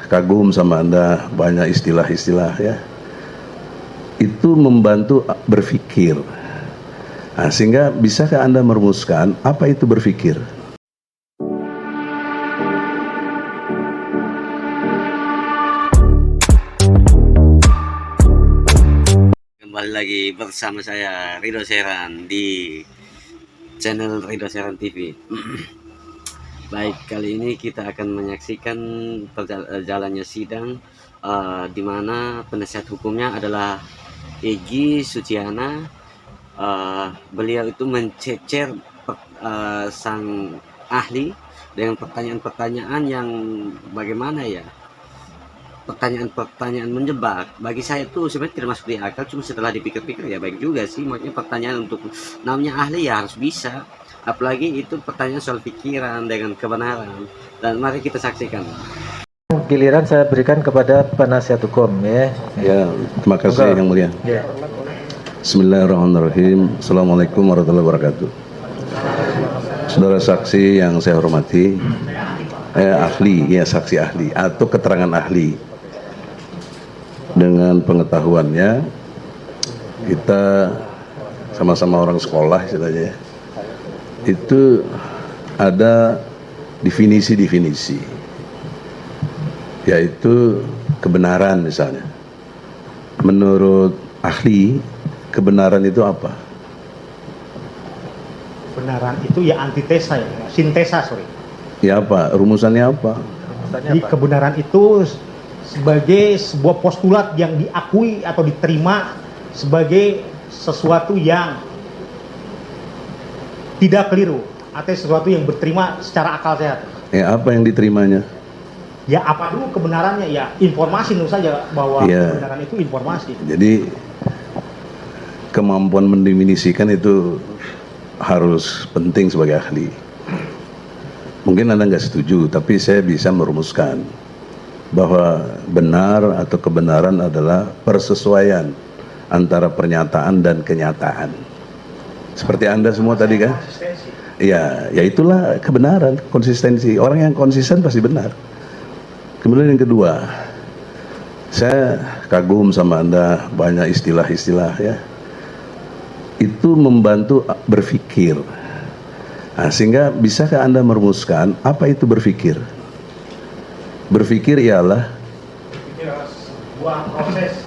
Kagum sama Anda, banyak istilah-istilah ya. Itu membantu berpikir. Nah, sehingga bisakah Anda merumuskan apa itu berpikir? Kembali lagi bersama saya Ridho Seran di channel Ridho Seran TV. Baik, kali ini kita akan menyaksikan jalannya sidang di mana penasihat hukumnya adalah Egy Suciana. Beliau itu mencecer sang ahli dengan pertanyaan-pertanyaan yang bagaimana ya, pertanyaan-pertanyaan menjebak. Bagi saya tuh sebenarnya tidak masuk di akal, cuma setelah dipikir-pikir ya baik juga sih. Maksudnya pertanyaan untuk namanya ahli ya harus bisa, apalagi itu pertanyaan soal pikiran dengan kebenaran. Dan mari kita saksikan. Giliran saya berikan kepada penasihat hukum ya. Ya, terima kasih Yang Mulia. Ya. Bismillahirrahmanirrahim. Assalamualaikum warahmatullahi wabarakatuh. Saudara saksi yang saya hormati, ahli, ya saksi ahli atau keterangan ahli. Dengan pengetahuannya, kita sama-sama orang sekolah istilahnya, itu ada definisi-definisi, yaitu kebenaran misalnya. Menurut ahli, kebenaran itu apa? Kebenaran itu ya antitesa ya, sintesa sorry. Ya apa? Rumusannya apa? Jadi kebenaran itu sebagai sebuah postulat yang diakui atau diterima sebagai sesuatu yang tidak keliru atau sesuatu yang diterima secara akal sehat. Ya apa yang diterimanya? Ya apa dulu kebenarannya? Ya informasi tentu saja bahwa kebenaran itu informasi. Jadi kemampuan mendefinisikan itu harus penting sebagai ahli. Mungkin Anda nggak setuju, tapi saya bisa merumuskan bahwa benar atau kebenaran adalah persesuaian antara pernyataan dan kenyataan. Seperti Anda semua tadi kan? Ya itulah kebenaran, konsistensi. Orang yang konsisten pasti benar. Kemudian yang kedua, saya kagum sama Anda, banyak istilah-istilah ya. Itu membantu berpikir. Nah, sehingga bisakah Anda merumuskan apa itu berpikir? Berpikir ialah sebuah proses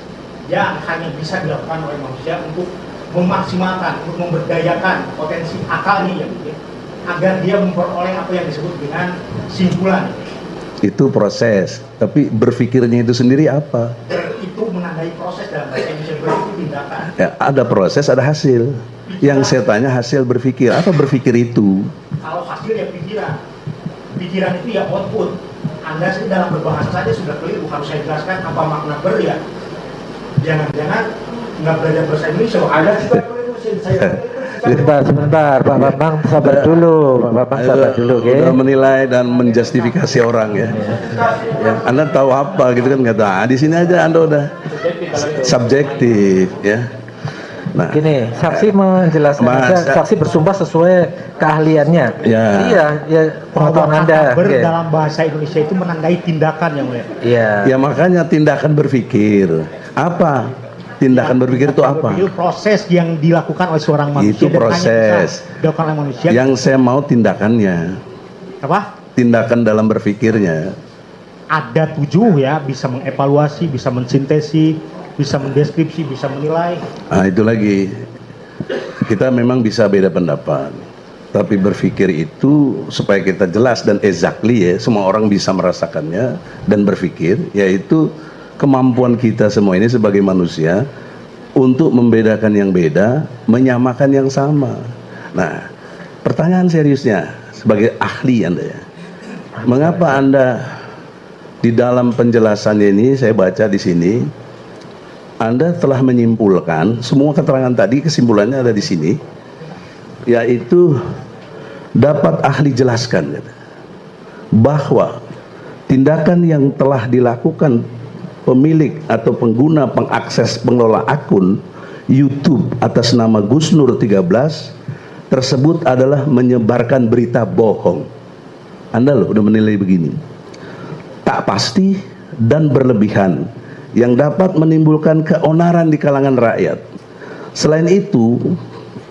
yang hanya bisa dilakukan oleh manusia untuk memaksimalkan, untuk memberdayakan potensi akalnya ya, agar dia memperoleh apa yang disebut dengan simpulan. Itu proses, tapi berpikirnya itu sendiri apa? Itu menandai proses dalam bahasa Indonesia, berarti tindakan. Ya, ada proses, ada hasil. Yang saya tanya hasil berpikir, apa berpikir itu? Kalau hasil ya pikiran. Pikiran itu ya output. Anda sih dalam berbahasa saja sudah keliru, harus saya jelaskan apa makna ber ya. Jangan-jangan nggak belajar bahasa Indonesia, ada juga keliru saya. Sebentar, Pak Bambang sabar dulu, Pak Bambang sabar dulu, oke? Udah menilai dan menjustifikasi orang ya. Ya, Anda tahu apa gitu kan nggak tahu. Di sini aja Anda udah subjektif ya. Nah, gini, saksi menjelaskan aja, saksi bersumpah sesuai keahliannya. Ya. Iya, ya pengetahuan Anda. Dalam bahasa Indonesia itu menandai tindakan yang mulia. Iya. Ya makanya tindakan berpikir. Apa? Tindakan berpikir itu apa? Itu proses yang dilakukan oleh seorang manusia. Itu proses. Dilakukan oleh manusia. Yang saya mau tindakannya. Apa? Tindakan dalam berpikirnya. Ada 7 ya, bisa mengevaluasi, bisa mensintesis, bisa mendeskripsi, bisa menilai. Nah itu lagi, kita memang bisa beda pendapat, tapi berpikir itu supaya kita jelas dan exactly ya, semua orang bisa merasakannya dan berpikir, yaitu kemampuan kita semua ini sebagai manusia untuk membedakan yang beda, menyamakan yang sama. Nah, pertanyaan seriusnya sebagai ahli Anda ya, mengapa Anda di dalam penjelasannya ini, saya baca di sini, Anda telah menyimpulkan semua keterangan tadi, kesimpulannya ada di sini, yaitu dapat ahli jelaskan bahwa tindakan yang telah dilakukan pemilik atau pengguna pengakses pengelola akun YouTube atas nama Gusnur 13 tersebut adalah menyebarkan berita bohong. Anda loh udah menilai begini. Tak tak pasti dan berlebihan yang dapat menimbulkan keonaran di kalangan rakyat. Selain itu,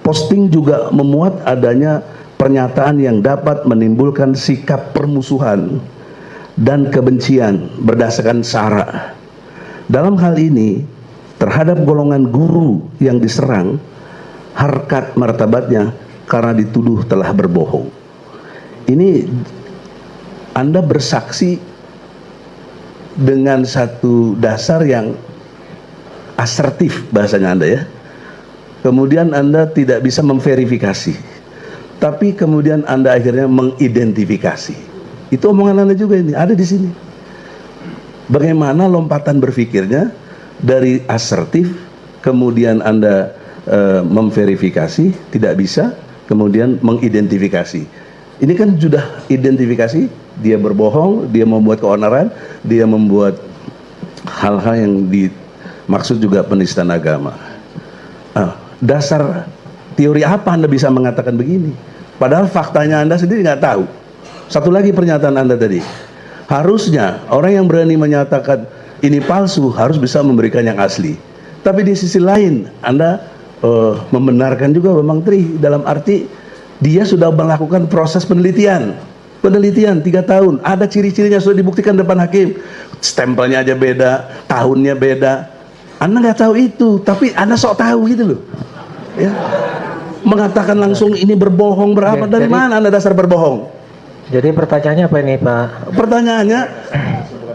posting juga memuat adanya pernyataan yang dapat menimbulkan sikap permusuhan dan kebencian berdasarkan sara. Dalam hal ini, terhadap golongan guru yang diserang, harkat martabatnya karena dituduh telah berbohong. Ini Anda bersaksi dengan satu dasar yang asertif bahasanya Anda ya. Kemudian Anda tidak bisa memverifikasi, tapi kemudian Anda akhirnya mengidentifikasi. Itu omongan Anda juga ini, ada di sini. Bagaimana lompatan berpikirnya dari asertif, kemudian Anda memverifikasi, tidak bisa, kemudian mengidentifikasi. Ini kan sudah identifikasi, dia berbohong, dia membuat keonaran, dia membuat hal-hal yang dimaksud juga penistaan agama. Dasar teori apa Anda bisa mengatakan begini? Padahal faktanya Anda sendiri nggak tahu. Satu lagi pernyataan Anda tadi, harusnya orang yang berani menyatakan ini palsu harus bisa memberikan yang asli. Tapi di sisi lain Anda membenarkan juga Bang Tri, dalam arti dia sudah melakukan proses penelitian 3 tahun, ada ciri-cirinya sudah dibuktikan depan hakim, stempelnya aja beda, tahunnya beda. Anda nggak tahu itu, tapi Anda sok tahu gitu loh. Ya, mengatakan langsung ini berbohong berapa, dari mana Anda dasar berbohong? Jadi pertanyaannya apa ini Pak? Pertanyaannya,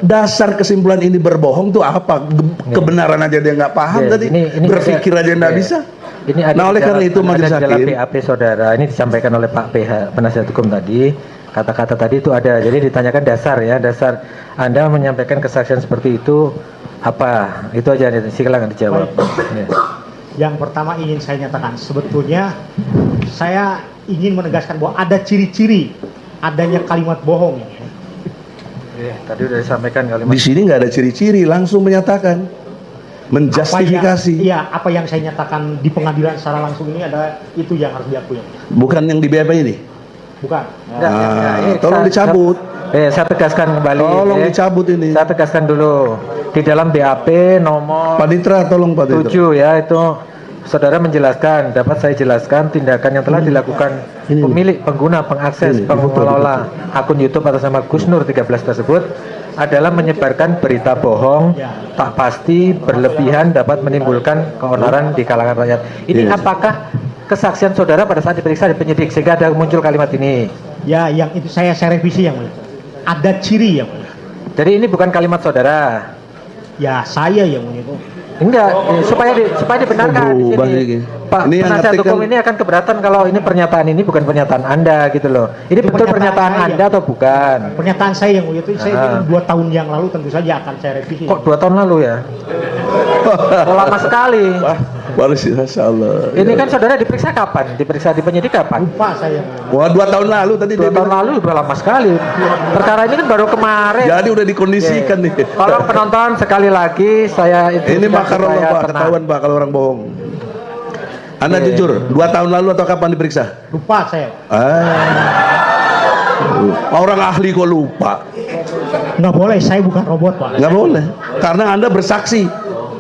dasar kesimpulan ini berbohong tuh apa? Kebenaran aja dia nggak paham tadi, berpikir aja nggak bisa. Ini ada Nah oleh karena itu majelis dalam hakim, BAP saudara, ini disampaikan oleh Pak PH penasihat hukum tadi, kata-kata tadi itu ada. Jadi ditanyakan dasar ya, dasar Anda menyampaikan kesaksian seperti itu apa? Itu aja, silakan dijawab. Ya. Yang pertama ingin saya nyatakan, sebetulnya saya ingin menegaskan bahwa ada ciri-ciri adanya kalimat bohong. Tadi sudah disampaikan kalimat. di sini nggak ada ciri-ciri, langsung menyatakan, menjustifikasi. Iya, apa yang saya nyatakan di pengadilan secara langsung ini ada itu yang harus diakui. Bukan yang di BAP ini. Bukan. Tolong dicabut. Saya tegaskan kembali. Tolong dicabut ini. Saya tegaskan dulu. Di dalam BAP nomor Panitra, tolong Pak 7 ya, itu saudara menjelaskan, dapat saya jelaskan tindakan yang telah dilakukan pemilik, pengguna, pengakses, pengelola akun YouTube atas nama Gus Nur 13 tersebut adalah menyebarkan berita bohong, tak pasti, berlebihan, dapat menimbulkan keonaran di kalangan rakyat. Ini apakah kesaksian saudara pada saat diperiksa di penyidik sehingga ada muncul kalimat ini? Ya, yang itu saya revisi yang mulia. Ada ciri yang mulia. Jadi ini bukan kalimat saudara. Ya, saya yang mulia itu. Enggak, supaya dibenarkan di sini. Pak penasihat hukum ini akan keberatan kalau ini pernyataan ini bukan pernyataan Anda gitu loh. Ini betul pernyataan Anda atau bukan? Pernyataan saya yang mulia itu saya 2 tahun yang lalu tentu saja akan saya revisi. Kok 2 tahun lalu ya? Lama sekali. Wah, Masya Allah. Ini kan saudara diperiksa kapan? Diperiksa di penyidik kapan? Lupa saya. Wah, 2 tahun lalu tadi. 2 tahun lalu udah lama sekali. Perkara ini kan baru kemarin. Jadi udah dikondisikan nih. Kalau penonton sekali lagi saya itu ini makar Allah Pak, ketahuan Pak kalau orang bohong. Anda jujur, 2 tahun lalu atau kapan diperiksa? Lupa saya. Orang ahli kok lupa? Nggak boleh, saya bukan robot Pak. Nggak boleh, karena Anda bersaksi.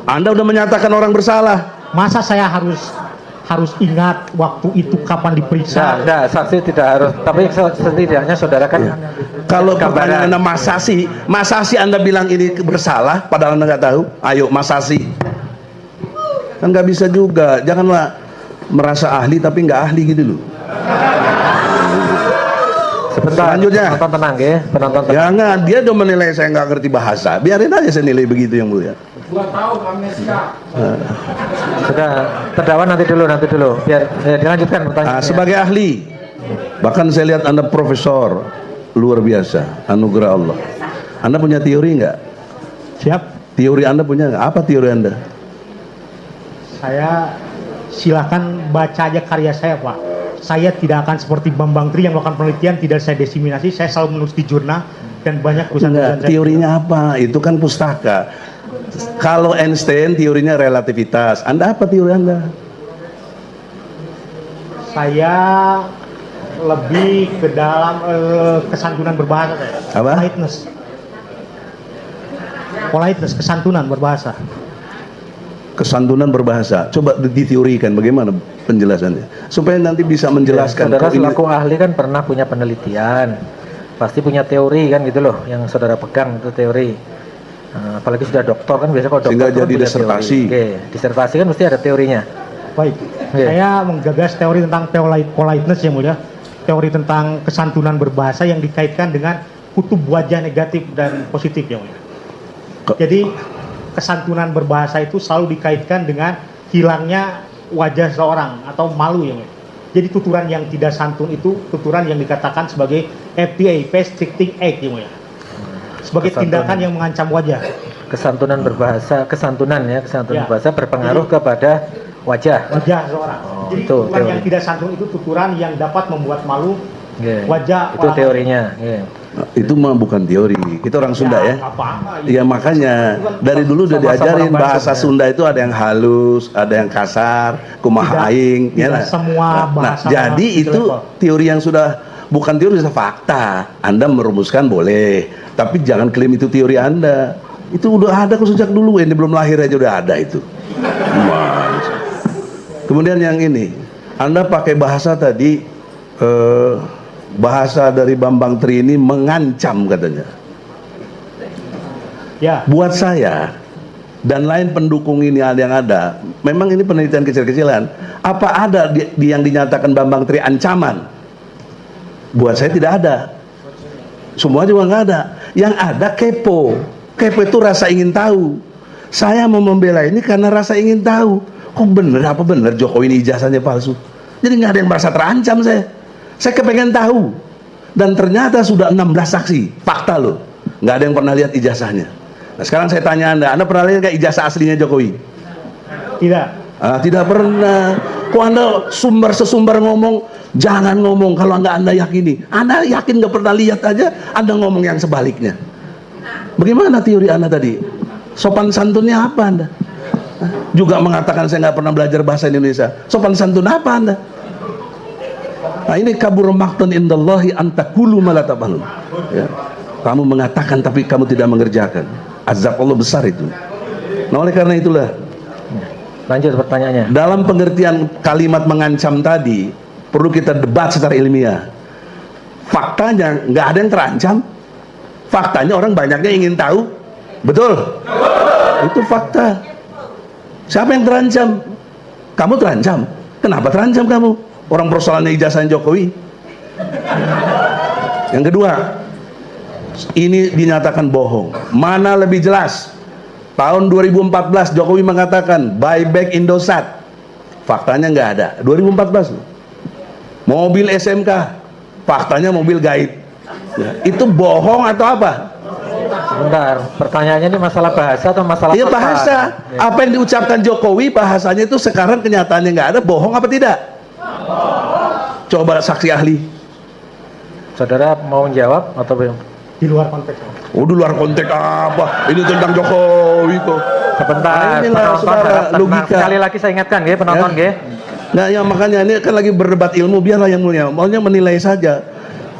Anda udah menyatakan orang bersalah. Masa saya harus ingat waktu itu kapan diperiksa? Enggak, saksi tidak harus. Tapi setidaknya saudara kan. Kalau pertanyaan Anda masa sih Anda bilang ini bersalah, padahal Anda nggak tahu. Ayo masa sih? Kan nggak bisa juga. Janganlah merasa ahli tapi nggak ahli gitu loh. Sebentar. Selanjutnya. Penonton tenang ya, penonton tenang. Jangan, dia udah menilai saya nggak ngerti bahasa. Biarin aja saya nilai begitu yang mulia. 2 tahun amnesia. Sudah, terdakwa nanti dulu. Biar dilanjutkan pertanyaan. Sebagai ahli, bahkan saya lihat Anda profesor luar biasa, anugerah Allah. Anda punya teori nggak? Siap. Teori Anda punya nggak? Apa teori Anda? Saya silakan baca aja karya saya Pak. Saya tidak akan seperti Bambang Tri yang melakukan penelitian, tidak saya diseminasi. Saya selalu menulis di jurnal dan banyak tulisan-tulisan saya. Teorinya apa? Itu kan pustaka. Kalau Einstein teorinya relativitas. Anda apa teori Anda? Saya lebih ke dalam kesantunan berbahasa saya. Apa? Politeness. politeness, kesantunan berbahasa. Kesantunan berbahasa. Coba diteorikan bagaimana penjelasannya supaya nanti bisa menjelaskan. Saudara kok ini- selaku ahli kan pernah punya penelitian, pasti punya teori kan gitu loh, yang saudara pegang itu teori. Nah, apalagi sudah doktor kan biasa kalau doktor Sehingga itu kan jadi punya disertasi. teori. Oke, disertasi kan mesti ada teorinya. Baik, saya menggagas teori tentang politeness yang mulia, teori tentang kesantunan berbahasa yang dikaitkan dengan kutub wajah negatif dan positif yang mulia. Jadi kesantunan berbahasa itu selalu dikaitkan dengan hilangnya wajah seorang atau malu yang mulia. Jadi tuturan yang tidak santun itu tuturan yang dikatakan sebagai FTA, face dicting act yang mulia. Sebagai Kesantunan. tindakan yang mengancam wajah. Kesantunan berbahasa, kesantunan Ya. berbahasa berpengaruh kepada wajah. Wajah seorang. Oh, Jadi itu tuturan teori. yang tidak santun itu tuturan yang dapat membuat malu Oke. wajah Itu orang. teorinya. Oke. Itu mah bukan teori. Itu orang Sunda ya. Apa-apa. Ya makanya dari dulu udah Sama-sama diajarin orang bahasa Bandung, ya. Sunda itu ada yang halus, ada yang kasar, kumaha Tidak- aing, tidak lah. semua bahasa jadi itu itu level. teori yang sudah bukan teori, sudah fakta. Anda merumuskan boleh, tapi jangan klaim itu teori Anda. Itu udah ada kok sejak dulu, ini belum lahir aja udah ada itu. Wah. Kemudian yang ini, Anda pakai bahasa tadi, bahasa dari Bambang Tri ini mengancam katanya. Ya, Buat saya dan lain pendukung ini ada yang ada, memang ini penelitian kecil-kecilan. Apa ada yang dinyatakan Bambang Tri ancaman? Buat saya tidak ada. Semua juga nggak ada. Yang ada kepo. Kepo itu rasa ingin tahu. Saya mau membela ini karena rasa ingin tahu. Kok bener apa bener Jokowi ini ijazahnya palsu? Jadi nggak ada yang merasa terancam saya. Saya kepengen tahu. Dan ternyata sudah 16 saksi. Fakta loh. Nggak ada yang pernah lihat ijazahnya. Nah sekarang saya tanya Anda pernah lihat nggak ijazah aslinya Jokowi? tidak. Tidak pernah. Kok Anda sesumbar ngomong, jangan ngomong kalau nggak Anda yakini. Anda yakin nggak pernah lihat aja, Anda ngomong yang sebaliknya. Bagaimana teori Anda tadi? Sopan santunnya apa Anda? Juga mengatakan saya nggak pernah belajar bahasa Indonesia. Sopan santun apa Anda? Nah ini kabur maqtan indallahi antakulu malatabalun. Ya. Kamu mengatakan tapi kamu tidak mengerjakan. Azab Allah besar itu. Nah oleh karena itulah, Lanjut pertanyaannya. dalam pengertian kalimat mengancam tadi perlu kita debat secara ilmiah. Faktanya nggak ada yang terancam. Faktanya orang banyaknya ingin tahu. Betul? Itu fakta. Siapa yang terancam? Kamu terancam. Kenapa terancam kamu? Orang persoalannya ijazah Jokowi. Yang kedua, ini dinyatakan bohong. Mana lebih jelas? Tahun 2014 Jokowi mengatakan buyback Indosat. Faktanya nggak ada. 2014 loh. Mobil SMK. Faktanya mobil gaib. Ya, itu bohong atau apa? Sebentar, pertanyaannya ini masalah bahasa atau masalah Iya fakta? bahasa. Ya. Apa yang diucapkan Jokowi bahasanya itu sekarang kenyataannya nggak ada. Bohong apa tidak? Coba saksi ahli. Saudara mau menjawab atau belum? Di luar konteks. Oh di luar konteks apa? Ini tentang Jokowi kok. Sebentar, Nah, inilah, penonton saudara, harap tenang. logika. Sekali lagi saya ingatkan ya penonton Ya. ya. Nah ya makanya ini kan lagi berdebat ilmu, biarlah yang mulia. Maunya menilai saja.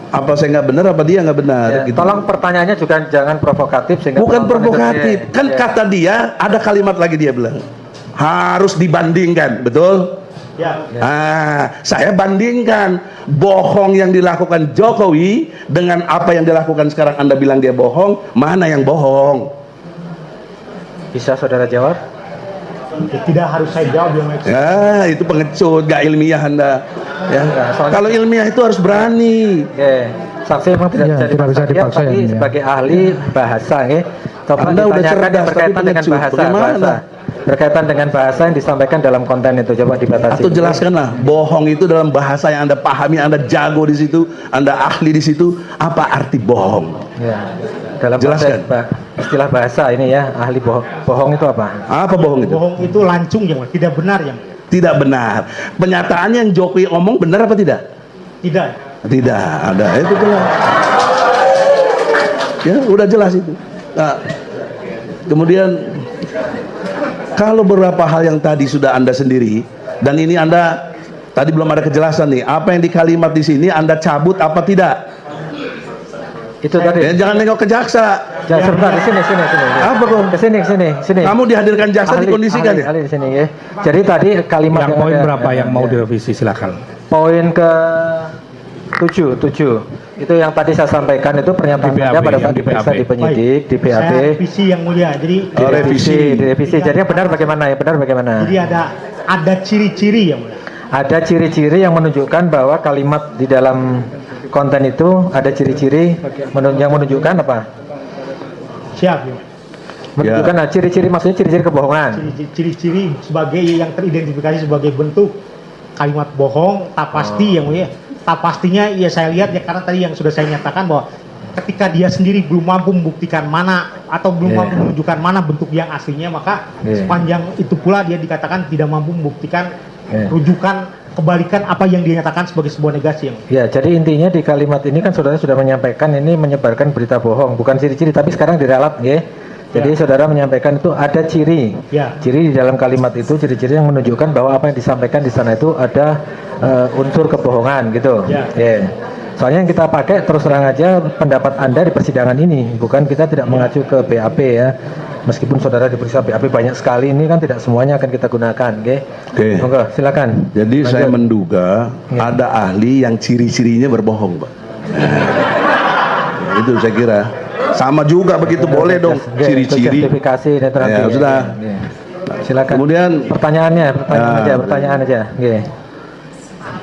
Apa saya nggak benar, apa dia nggak benar. Ya, Gitu. tolong pertanyaannya juga jangan provokatif sehingga Bukan penonton itu- provokatif. ya, Kan ya. kata dia, ada kalimat lagi dia bilang. Harus dibandingkan, betul? Ya. Saya bandingkan bohong yang dilakukan Jokowi dengan apa yang dilakukan sekarang. Anda bilang dia bohong, mana yang bohong? Bisa saudara jawab? Tidak harus saya jawab yang Ya, itu pengecut, gak ilmiah Anda. Ya. Enggak, soalnya- Kalau ilmiah itu harus berani. Oke, saksi memang tidak Ya, bisa tidak bisa dipaksa, tapi ya, ya. sebagai ahli bahasa ya. Coba Anda udah ditanyakan cerdas, yang berkaitan tapi dengan pengecut. Bagaimana? bahasa. Berkaitan dengan bahasa yang disampaikan dalam konten itu coba dibatasi. Atau jelaskanlah, bohong itu dalam bahasa yang Anda pahami, Anda jago di situ, Anda ahli di situ, apa arti bohong? Ya. Dalam Jelaskan. konteks istilah bahasa ini ya, ahli bohong. Bohong itu apa? Apa bohong itu? bohong itu lancung yang tidak benar yang Tidak benar. Pernyataan yang Jokowi omong benar apa tidak? tidak. Tidak ada, itu jelas. Ya, udah jelas itu. Nah, kemudian kalau beberapa hal yang tadi sudah Anda sendiri, dan ini Anda tadi belum ada kejelasan nih, apa yang di kalimat di sini Anda cabut apa tidak? Itu tadi. Ya, jangan nengok ke jaksa. Ya, sebentar di sini. Apa kok? Ke sini. Kamu dihadirkan jaksa dikondisikan ya? Ahli di sini ya. Jadi tadi kalimat Yang poin ada- berapa yang mau direvisi silakan. Poin ke 7 itu yang tadi saya sampaikan itu pernyataan Di BAP, Anda pada saat yang di diperiksa BAP. di penyidik di BAP. Saya revisi yang mulia. Jadi Oh, revisi. Direvisi. Jadi yang benar bagaimana? jadi ada ciri-ciri yang mulia. Ada ciri-ciri yang menunjukkan bahwa kalimat di dalam konten itu ada ciri-ciri yang menunjukkan apa? Siap ya. Menunjukkan ciri-ciri maksudnya ciri-ciri kebohongan. Ciri-ciri sebagai yang teridentifikasi sebagai bentuk kalimat bohong, tak pasti yang mulia. Tak pastinya ya saya lihat ya karena tadi yang sudah saya nyatakan bahwa ketika dia sendiri belum mampu membuktikan mana atau belum mampu menunjukkan mana bentuk yang aslinya, maka sepanjang itu pula dia dikatakan tidak mampu membuktikan rujukan kebalikan apa yang dia nyatakan sebagai sebuah negasi yang. Ya, jadi intinya di kalimat ini kan saudara sudah menyampaikan ini menyebarkan berita bohong, bukan ciri-ciri tapi sekarang diralat ya. Jadi saudara menyampaikan itu ada ciri. Ya. Ciri di dalam kalimat itu ciri-ciri yang menunjukkan bahwa apa yang disampaikan di sana itu ada unsur kebohongan gitu. Ya. Soalnya yang kita pakai terus terang aja pendapat Anda di persidangan ini, bukan kita tidak mengacu ke BAP ya. Meskipun saudara diperiksa BAP banyak sekali, ini kan tidak semuanya akan kita gunakan, Oke. Monggo, silakan. Jadi Lanjut. saya menduga ada ahli yang ciri-cirinya berbohong, Pak. Itu saya kira. Sama juga begitu boleh dong Oke, ciri-ciri. Justifikasi netral. Ya, sudah. Silakan. Kemudian pertanyaan aja. Oke.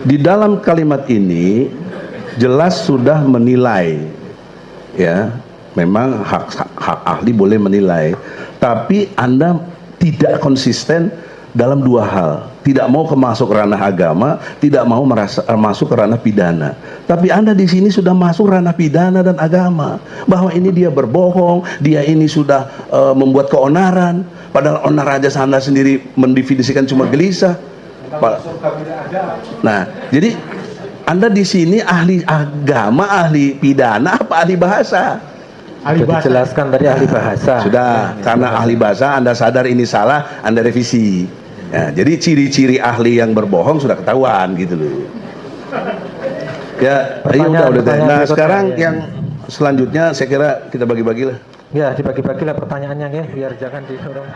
di dalam kalimat ini jelas sudah menilai, ya, memang hak ahli boleh menilai, tapi Anda tidak konsisten dalam dua hal, tidak mau masuk ranah agama, tidak mau masuk ke ranah pidana. Tapi Anda di sini sudah masuk ranah pidana dan agama, bahwa ini dia berbohong, dia ini sudah membuat keonaran, padahal onar aja Anda sendiri mendefinisikan cuma gelisah. Nah, jadi Anda di sini ahli agama, ahli pidana, apa ahli bahasa? Ahli Sudah bahasa. dijelaskan tadi ahli bahasa. Sudah, karena ahli bahasa Anda sadar ini salah, Anda revisi. Ya, jadi ciri-ciri ahli yang berbohong sudah ketahuan gitu loh. Ya, ayo udah. Nah, berikutnya, sekarang ya. yang selanjutnya saya kira kita bagi-bagilah. Ya, dibagi-bagilah pertanyaannya ya, biar jangan didorong.